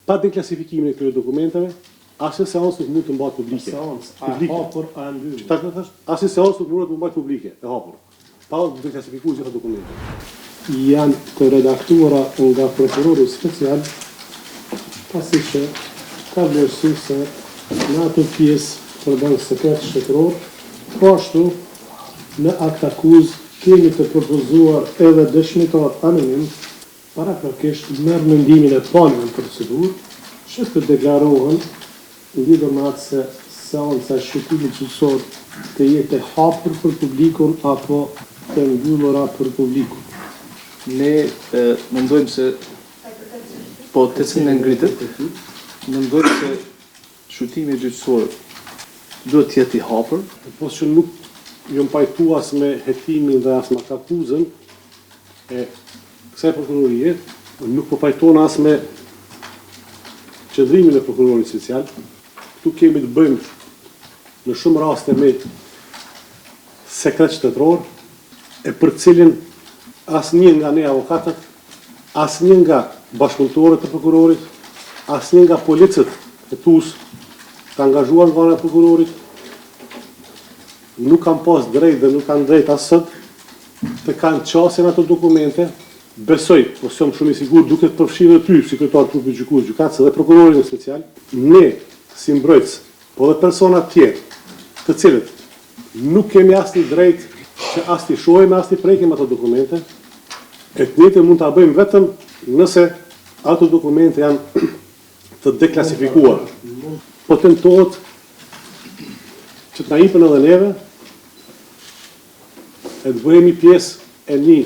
Pa deklasifikimin e këtyre dokumenteve, asnjë seancë nuk mund të mbahet publike. Asnjë seancë nuk mund të mbahet publike, e hapur. Pa deklasifikuar gjitha dokumentet. Janë të redaktuara nga prokurori special, pasi që ka vlerësuar se në atë pjesë përbën sekret shtetëror, po ashtu në akt akuzë kemi të propozuar edhe dëshmitar anonim, parakrakisht merr mendimin e panëve në procedurë, që të deklarohen lidhur me atë se seanca e shqyrtimit gjyqësor të jetë e hapur për publikun apo të mbyllura për publikun. Ne mendojmë se po të cilën e ngritet, mendojmë se shqyrtimi gjyqësor duhet të jetë i hapur. Po që nuk jom pajtu as me hetimin dhe as me akuzën e kësaj prokurorie, nuk po pajton as me qëndrimin e prokurorit special. Këtu kemi të bëjmë në shumë raste me sekret shtetëror, e për cilin asnjë nga ne avokatët, asnjë nga bashkëpunëtorët e prokurorit, asnjë nga policët e TUS të angazhuar nga ana e prokurorit, nuk kanë pas drejt dhe nuk kanë drejt as sot të kanë qasjen ato dokumente. Besoj, ose jam shumë i sigurt, duke të përfshirë ty, sekretar trupit gjykatës, gjykatës dhe prokurorin në special, ne si mbrojtës, po dhe persona tjerë, të cilët nuk kemi asnjë drejt që as t'i shohim, as t'i prekim ato dokumente, e të njëjtën mund ta bëjmë vetëm nëse ato dokumente janë të deklasifikuar. Po tentohet që të na jepën edhe neve e të bëhemi pjesë e një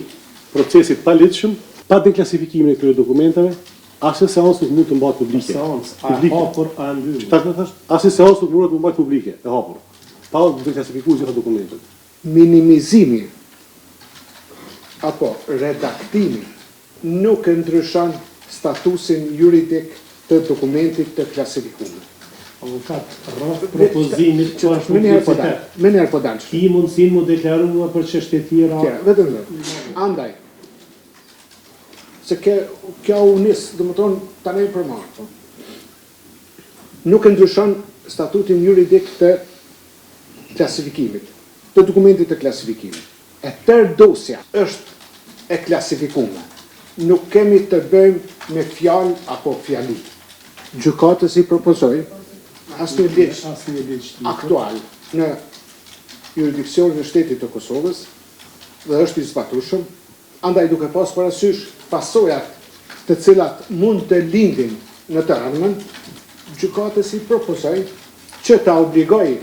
procesit pa lidhshëm, pa deklasifikimin e këtyre dokumenteve, asnjë seancë nuk mund të mbahet publike. Asnjë seancë nuk mund të mbahet publike, e hapur. Pa deklasifikuar gjitha dokumentet. Minimizimi apo redaktimi nuk e ndryshon statusin juridik të dokumentit të klasifikuar. Avokat, rreth propozimit që është me njerë po dalë. Ki mundësin mu deklarua për çështje tjera. Vetëm andaj. Se kjo unis, dhe më tonë, të nejë për marë. Nuk e ndryshon statutin juridik të klasifikimit, të dokumentit të klasifikimit. E tërë dosja është e klasifikume. Nuk kemi të bëjmë me fjalë apo fjali. Gjykatës i propozoj asnjë ligj aktual në jurisdiksionin e shtetit të Kosovës dhe është i zbatueshëm, andaj duke pas parasysh pasojat të cilat mund të lindin në të ardhmen, gjykatës i propozoj që ta obligoj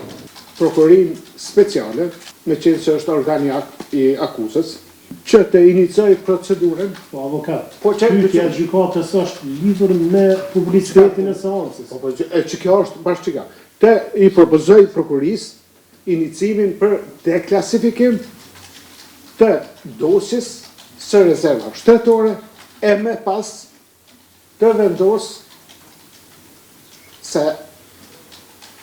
prokurorin speciale, me qenë se është organi i akuzës, që të inicioj procedurën. Po avokat, pyetja e gjykatës është lidhur me publicitetin e seancës. Që kjo është bashkëga. Të i propozoj prokurorisë inicimin për deklasifikim të dosjes së rezerva shtetërore e me pas të vendos se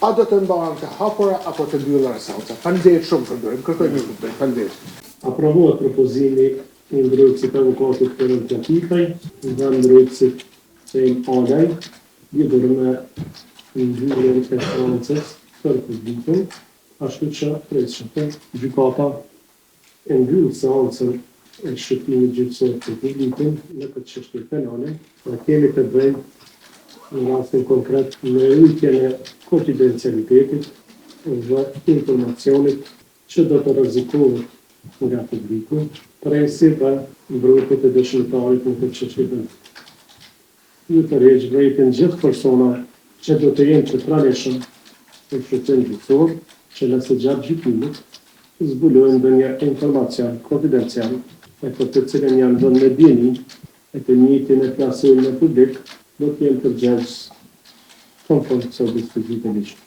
a do të mbahen të hapura apo të mbyllura seanca. Faleminderit shumë për ndërtim. Kërkoj një kuptim. Faleminderit. Aprovohet propozimi i mbrojtësit avokatit Ferenc Gjatikaj nga mbrojtësit Sejm Alaj lidhur me mbylljen e seancës për publikun, ashtu që presim të gjykata e mbyll seancën e shqyrtimit gjyqësor për publikun në këtë çështje penale, pra kemi të bëjmë në rastin konkret me rritjen e konfidencialitetit dhe informacionit që do të rrezikohet nga publiku, presi dhe mbrojtjet e dëshmitarit në këtë çështje. Ju të rregjë drejtën gjithë persona që do të jenë të pranishëm në shqyrtim gjyqësor, që nëse gjatë gjykimit zbulojnë ndonjë informacion konfidencial e për të cilën janë dhënë me dieni e të njëjtin e plasojnë në publik, do të jenë përgjegjës konform kësaj dispozitive ligjit.